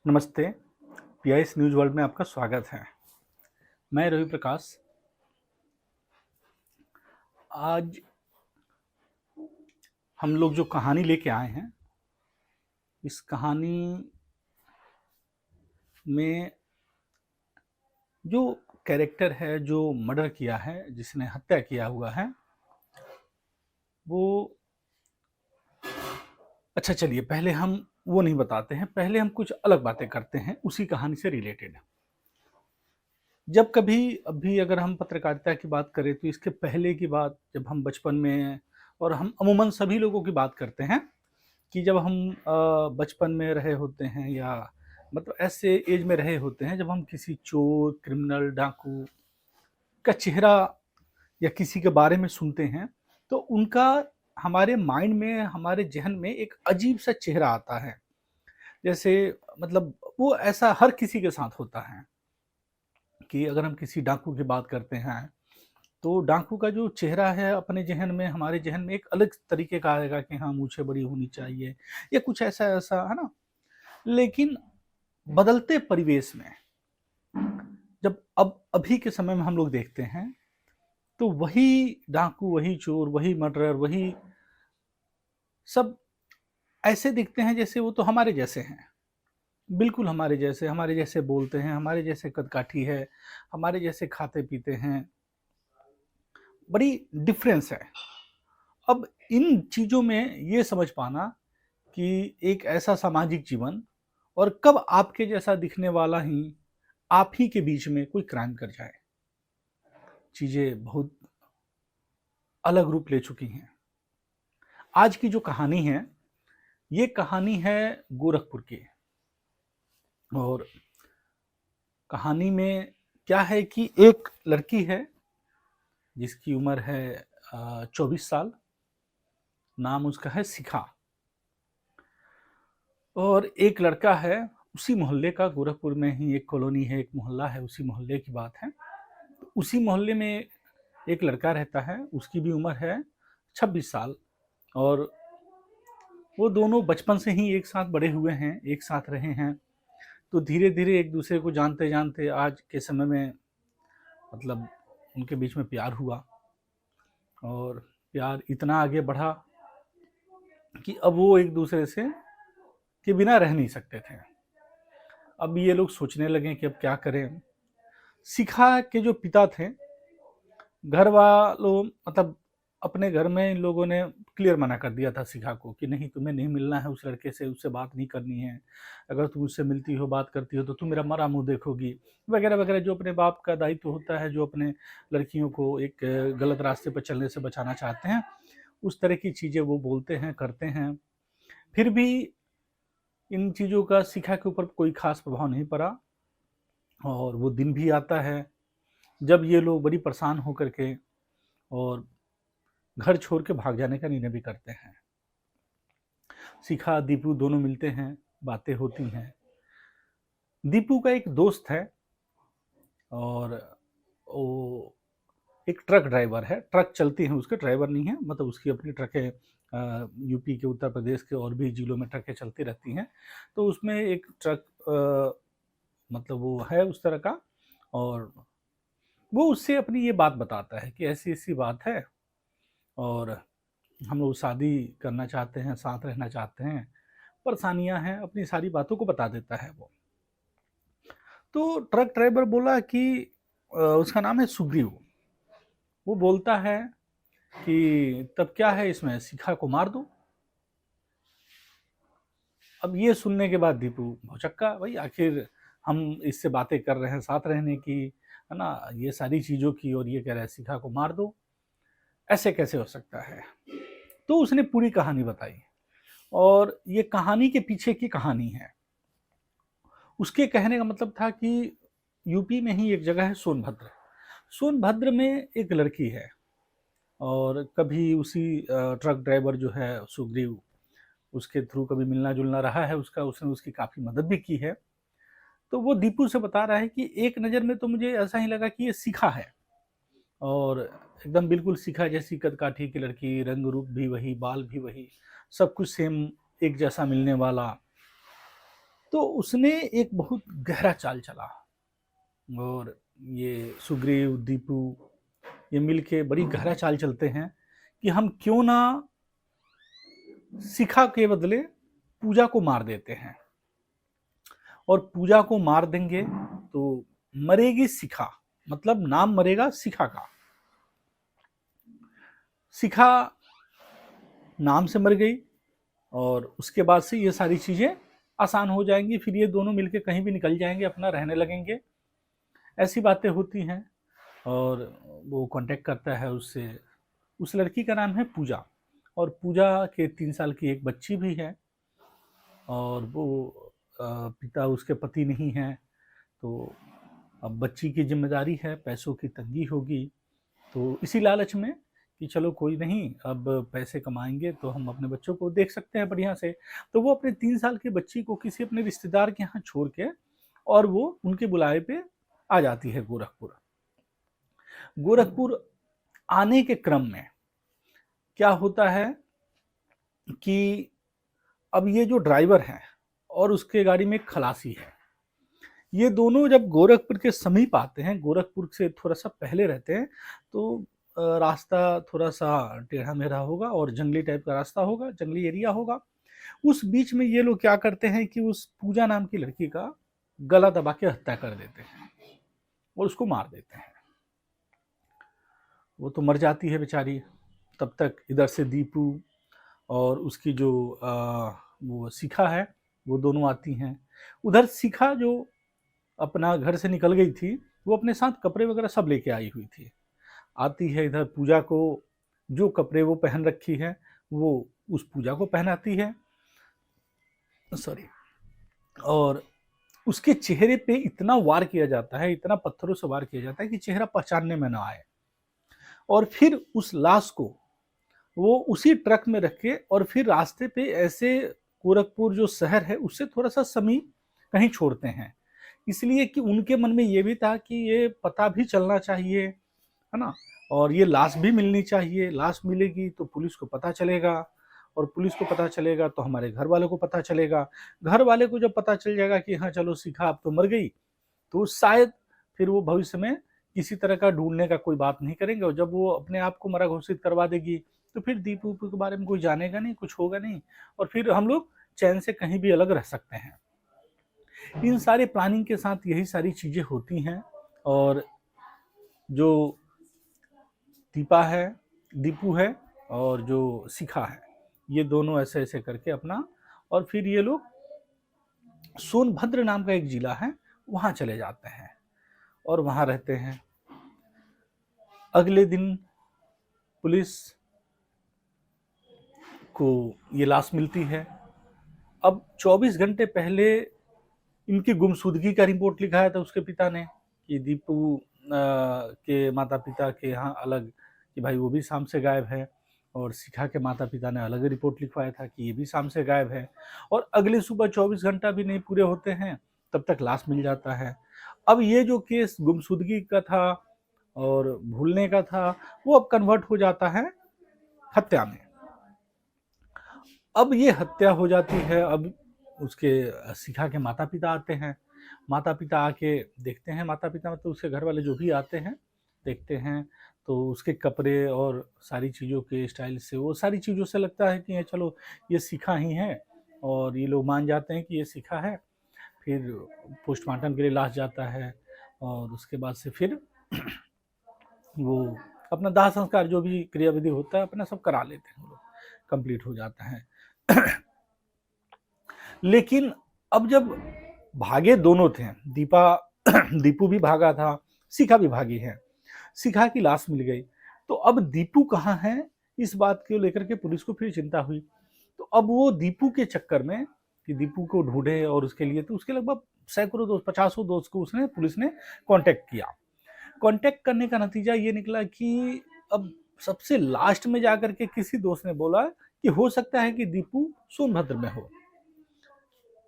नमस्ते, PIS news world में आपका स्वागत है। मैं रवि प्रकाश। आज हम लोग जो कहानी लेके आए हैं, इस कहानी में जो कैरेक्टर है, जो मर्डर किया है, जिसने हत्या किया हुआ है, वो अच्छा चलिए पहले हम वो नहीं बताते हैं, पहले हम कुछ अलग बातें करते हैं उसी कहानी से रिलेटेड। जब कभी अभी अगर हम पत्रकारिता की बात करें तो इसके पहले की बात जब हम बचपन में और हम अमूमन सभी लोगों की बात करते हैं कि जब हम बचपन में रहे होते हैं या मतलब ऐसे एज में रहे होते हैं जब हम किसी चोर, क्रिमिनल, डाकू का चेहरा या किसी के बारे में सुनते हैं तो उनका हमारे माइंड में, हमारे ज़हन में एक अजीब सा चेहरा आता है। जैसे मतलब वो ऐसा हर किसी के साथ होता है कि अगर हम किसी डाकू की बात करते हैं तो डाकू का जो चेहरा है अपने ज़हन में, हमारे ज़हन में एक अलग तरीके का आएगा कि हाँ, मूंछें बड़ी होनी चाहिए या कुछ ऐसा-ऐसा, है ना? लेकिन बदलते परिवेश में जब अब अभी के समय में हम लोग देखते हैं, तो वही डाकू, वही चोर, वही मर्डरर, वही सब ऐसे दिखते हैं जैसे वो तो हमारे जैसे हैं। बिल्कुल हमारे जैसे बोलते हैं, हमारे जैसे कदकाठी है, हमारे जैसे खाते-पीते हैं। बड़ी डिफ़रेंस है। अब इन चीज़ों में ये समझ पाना कि एक ऐसा सामाजिक जीवन और कब आपके जैसा दिखने वाला ही आप ही के बीच में कोई क्राइम कर जाए, चीज़ें बहुत अलग रूप ले चुकी हैं। आज की जो कहानी है, ये कहानी है गोरखपुर की। और कहानी में क्या है कि एक लड़की है जिसकी उम्र है 24 साल, नाम उसका है शिखा। और एक लड़का है उसी मोहल्ले का, गोरखपुर में ही एक कॉलोनी है, एक मोहल्ला है, उसी मोहल्ले की बात है। उसी मोहल्ले में एक लड़का रहता है, उसकी भी उम्र है 26 साल। और वो दोनों बचपन से ही एक साथ बड़े हुए हैं, एक साथ रहे हैं। तो धीरे-धीरे एक दूसरे को जानते-जानते आज के समय में मतलब उनके बीच में प्यार हुआ और प्यार इतना आगे बढ़ा कि अब वो एक दूसरे से के बिना रह नहीं सकते थे। अब ये लोग सोचने लगे कि अब क्या करें? शिखा के जो पिता थे, घर वालों मतलब अपने घर में इन लोगों ने क्लियर मना कर दिया था शिखा को कि नहीं, तुम्हें नहीं मिलना है उस लड़के से, उससे बात नहीं करनी है। अगर तुम उससे मिलती हो, बात करती हो तो तुम मेरा मरा मुँह देखोगी, वगैरह-वगैरह जो अपने बाप का दायित्व होता है, जो अपने लड़कियों को एक गलत रास्ते पर चलने से बचाना चाहते हैं, उस तरह की चीज़ें वो बोलते हैं, करते हैं। फिर भी इन चीज़ों का शिखा के ऊपर कोई ख़ास प्रभाव नहीं पड़ा और वो दिन भी आता है जब ये लोग बड़ी परेशान होकर के और घर छोड़ के भाग जाने का निर्णय भी करते हैं। शिखा, दीपू दोनों मिलते हैं, बातें होती हैं। दीपू का एक दोस्त है और वो एक ट्रक ड्राइवर है, ट्रक चलती हैं उसके, ड्राइवर नहीं है, मतलब उसकी अपनी ट्रकें यूपी के, उत्तर प्रदेश के और भी ज़िलों में ट्रकें चलती रहती हैं। तो उसमें एक ट्रक मतलब वो है उस तरह का और वो उससे अपनी ये बात बताता है कि ऐसी-ऐसी बात है और हम लोग शादी करना चाहते हैं, साथ रहना चाहते हैं, परेशानियाँ हैं, अपनी सारी बातों को बता देता है वो। तो ट्रक ड्राइवर बोला कि उसका नाम है सुग्रीव। वो बोलता है कि तब क्या है इसमें, शिखा को मार दो। अब ये सुनने के बाद दीपू भौचक्का, भाई आखिर हम इससे बातें कर रहे हैं साथ रहने की, है ना? ये सारी चीज़ों की और ये कह रहा है शिखा को मार दो, ऐसे कैसे हो सकता है? तो उसने पूरी कहानी बताई और ये कहानी के पीछे की कहानी है। उसके कहने का मतलब था कि यूपी में ही एक जगह है सोनभद्र। सोनभद्र में एक लड़की है और कभी उसी ट्रक ड्राइवर जो है सुग्रीव, उसके थ्रू कभी मिलना-जुलना रहा है उसका, उसने उसकी काफ़ी मदद भी की है। तो वो दीपू से बता रहा है कि एक नज़र में तो मुझे ऐसा ही लगा कि ये शिखा है और एकदम बिल्कुल शिखा जैसी कद-काठी की लड़की, रंग-रूप भी वही, बाल भी वही, सब कुछ सेम एक जैसा मिलने वाला। तो उसने एक बहुत गहरा चाल चला, और ये सुग्रीव, दीपू, ये मिलके बड़ी गहरा चाल चलते हैं कि हम क्यों ना शिखा के बदले पूजा को मार देते हैं, और पूजा को मार देंगे तो मरेगी शिखा, मतलब नाम मरेगा शिखा का। शिखा नाम से मर गई, और उसके बाद से ये सारी चीजें आसान हो जाएंगी, फिर ये दोनों मिलके कहीं भी निकल जाएंगे, अपना रहने लगेंगे। ऐसी बातें होती हैं। और वो कांटेक्ट करता है उससे, उस लड़की का नाम है पूजा, और पूजा के 3 साल की एक बच्ची भी है, और वो पिता उसके पति नहीं है, तो अब बच्ची की जिम्मेदारी है, पैसों की तंगी होगी, तो इसी लालच में कि चलो कोई नहीं, अब पैसे कमाएंगे तो हम अपने बच्चों को देख सकते हैं बढ़िया से, तो वो अपने 3 साल की बच्ची को किसी अपने रिश्तेदार के यहाँ छोड़ के, और वो उनके बुलाए पे आ जाती है गोरखपुर। गोरखपुर आने के क्रम में क्या होता है कि अब ये जो ड्राइवर है और उसके गाड़ी में एक खलासी है, ये दोनों जब गोरखपुर के समीप आते हैं, गोरखपुर से थोड़ा सा पहले रहते हैं, तो रास्ता थोड़ा सा टेढ़ा मेढ़ा होगा और जंगली टाइप का रास्ता होगा, जंगली एरिया होगा। उस बीच में ये लोग क्या करते हैं कि उस पूजा नाम की लड़की का गला दबा के हत्या कर देते हैं और उसको मार देते हैं। वो तो मर जाती है बेचारी। तब तक इधर से दीपू और उसकी जो वो शिखा है, वो दोनों आती हैं। उधर शिखा जो अपना घर से निकल गई थी, वो अपने साथ कपड़े वगैरह सब लेके आई हुई थी। आती है इधर, पूजा को जो कपड़े वो पहन रखी है वो उस पूजा को पहनाती है, सॉरी, और उसके चेहरे पे इतना वार किया जाता है, इतना पत्थरों से वार किया जाता है कि चेहरा पहचानने में ना आए। और फिर उस लाश को वो उसी ट्रक में रख के, और फिर रास्ते पे ऐसे गोरखपुर जो शहर है उससे थोड़ा सा समीप कहीं छोड़ते हैं, इसलिए कि उनके मन में ये भी था कि ये पता भी चलना चाहिए, है ना, और ये लाश भी मिलनी चाहिए। लाश मिलेगी तो पुलिस को पता चलेगा, और पुलिस को पता चलेगा तो हमारे घर वालों को पता चलेगा। घर वाले को जब पता चल जाएगा कि हाँ चलो शिखा अब तो मर गई, तो शायद फिर वो भविष्य में किसी तरह का ढूंढने का कोई बात नहीं करेंगे, और जब वो अपने आप को मरा घोषित करवा देगी तो फिर दीपू के बारे में कोई जानेगा नहीं, कुछ होगा नहीं, और फिर हम लोग चैन से कहीं भी अलग रह सकते हैं। इन सारे प्लानिंग के साथ यही सारी चीजें होती हैं, और जो दीपू है और जो शिखा है, ये दोनों ऐसे ऐसे करके अपना, और फिर ये लोग सोनभद्र नाम का एक जिला है वहां चले जाते हैं और वहां रहते हैं। अगले दिन पुलिस को ये लाश मिलती है। अब 24 घंटे पहले इनकी गुमशुदगी का रिपोर्ट लिखाया था उसके पिता ने कि दीपू के माता पिता के यहाँ अलग, कि भाई वो भी शाम से गायब है, और शिखा के माता पिता ने अलग रिपोर्ट लिखवाया था कि ये भी शाम से गायब है। और अगले सुबह 24 घंटा भी नहीं पूरे होते हैं तब तक लाश मिल जाता है। अब ये जो केस गुमशुदगी का था और भूलने का था, वो अब कन्वर्ट हो जाता है हत्या में। अब ये हत्या हो जाती है। अब उसके शिखा के माता पिता आते हैं, माता पिता आके देखते हैं, माता पिता मतलब उसके घर वाले जो भी आते हैं देखते हैं, तो उसके कपड़े और सारी चीज़ों के स्टाइल से, वो सारी चीज़ों से लगता है कि ये चलो ये शिखा ही है, और ये लोग मान जाते हैं कि ये शिखा है। फिर पोस्टमार्टम के लिए लाश जाता है, और उसके बाद से फिर वो अपना दाह संस्कार जो भी क्रियाविधि होता है अपना सब करा लेते हैं, वो लोग कंप्लीट हो जाता है। लेकिन अब जब भागे दोनों थे, दीपू भी भागा था, शिखा भी भागी है, शिखा की लाश मिल गई, तो अब दीपू कहाँ है इस बात को लेकर के पुलिस को फिर चिंता हुई। तो अब वो दीपू के चक्कर में कि दीपू को ढूंढे, और उसके लिए तो उसके लगभग सैकड़ों दोस्त, 50 दोस्त को उसने पुलिस ने कांटेक्ट किया। कांटेक्ट करने का नतीजा ये निकला कि अब सबसे लास्ट में जाकर के किसी दोस्त ने बोला कि हो सकता है कि दीपू सोनभद्र में हो।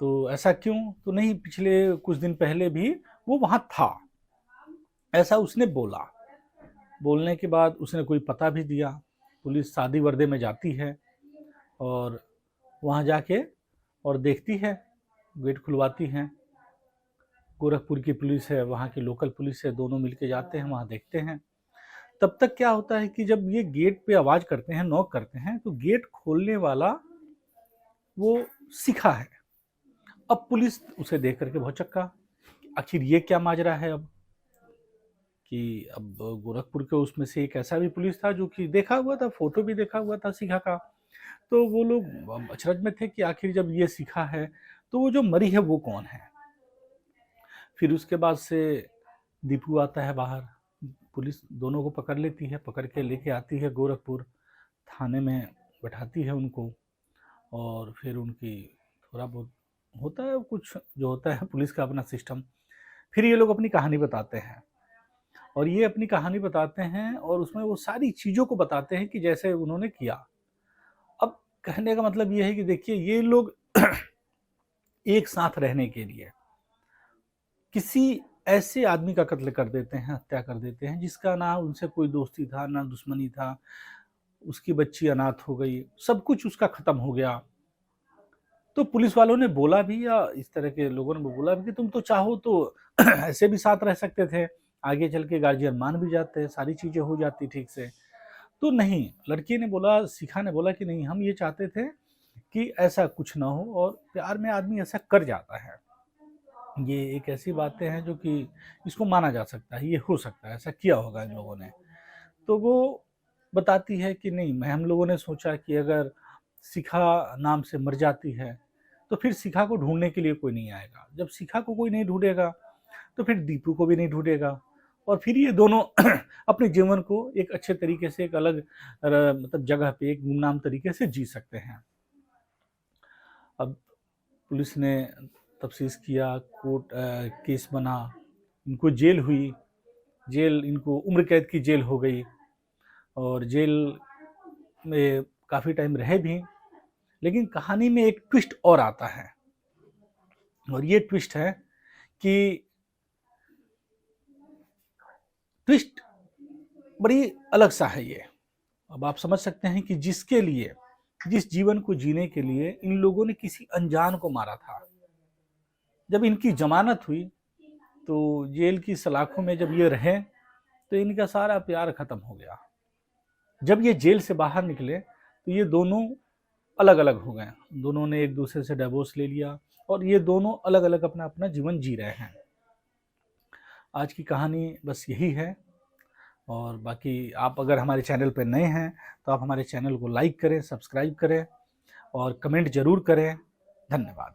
तो ऐसा क्यों? तो नहीं, पिछले कुछ दिन पहले भी वो वहां था, ऐसा उसने बोला। बोलने के बाद उसने कोई पता भी दिया। पुलिस शादी वर्दे में जाती है और वहां जाके और देखती है गेट खुलवाती हैं। गोरखपुर की पुलिस है, वहाँ की लोकल पुलिस है, दोनों मिलके जाते हैं, वहाँ देखते हैं। तब तक क्या होता है कि जब ये गेट पे आवाज़ करते हैं, नॉक करते हैं, तो गेट खोलने वाला वो शिखा है। अब पुलिस उसे देख करके भौचक्का, आखिर ये क्या माजरा है अब, कि अब गोरखपुर के उसमें से एक ऐसा भी पुलिस था जो कि देखा हुआ था, फोटो भी देखा हुआ था शिखा का। तो वो लोग अचरज में थे कि आखिर जब ये शिखा है तो वो जो मरी है वो कौन है। फिर उसके बाद से दीपू आता है बाहर, पुलिस दोनों को पकड़ लेती है, पकड़ के लेके आती है गोरखपुर थाने में, बैठाती है उनको। और फिर उनकी थोड़ा बहुत होता है कुछ जो होता है पुलिस का अपना सिस्टम। फिर ये लोग अपनी कहानी बताते हैं, और ये अपनी कहानी बताते हैं और उसमें वो सारी चीज़ों को बताते हैं कि जैसे उन्होंने किया। अब कहने का मतलब ये है कि देखिए ये लोग एक साथ रहने के लिए किसी ऐसे आदमी का कत्ल कर देते हैं, हत्या कर देते हैं जिसका ना उनसे कोई दोस्ती था, ना दुश्मनी था, उसकी बच्ची अनाथ हो गई, सब कुछ उसका खत्म हो गया। तो पुलिस वालों ने बोला भी, या इस तरह के लोगों ने बोला भी कि तुम तो चाहो तो ऐसे भी साथ रह सकते थे, आगे चल के गार्जियन मान भी जाते, सारी चीजें हो जाती ठीक से। तो नहीं, लड़की ने बोला, शिखा ने बोला कि नहीं, हम ये चाहते थे कि ऐसा कुछ ना हो, और प्यार में आदमी ऐसा कर जाता है, ये एक ऐसी बातें हैं जो कि इसको माना जा सकता है, ये हो सकता है, ऐसा किया होगा इन लोगों ने। तो वो बताती है कि नहीं, मैं हम लोगों ने सोचा कि अगर शिखा नाम से मर जाती है तो फिर शिखा को ढूंढने के लिए कोई नहीं आएगा, जब शिखा को कोई नहीं ढूंढेगा तो फिर दीपू को भी नहीं ढूंढेगा, और फिर ये दोनों अपने जीवन को एक अच्छे तरीके से, एक अलग मतलब जगह पे एक गुमनाम तरीके से जी सकते हैं। अब पुलिस ने तफ्तीश किया, कोर्ट केस बना, इनको जेल हुई, जेल इनको उम्र कैद की जेल हो गई, और जेल में काफ़ी टाइम रहे भी। लेकिन कहानी में एक ट्विस्ट और आता है, और ये ट्विस्ट है कि ट्विस्ट बड़ी अलग सा है ये। अब आप समझ सकते हैं कि जिसके लिए, जिस जीवन को जीने के लिए इन लोगों ने किसी अनजान को मारा था, जब इनकी जमानत हुई तो जेल की सलाखों में जब ये रहे तो इनका सारा प्यार खत्म हो गया। जब ये जेल से बाहर निकले तो ये दोनों अलग अलग हो गए, दोनों ने एक दूसरे से डिवोर्स ले लिया, और ये दोनों अलग अलग अपना अपना जीवन जी रहे हैं। आज की कहानी बस यही है, और बाकी आप अगर हमारे चैनल पर नए हैं तो आप हमारे चैनल को लाइक करें, सब्सक्राइब करें और कमेंट जरूर करें। धन्यवाद।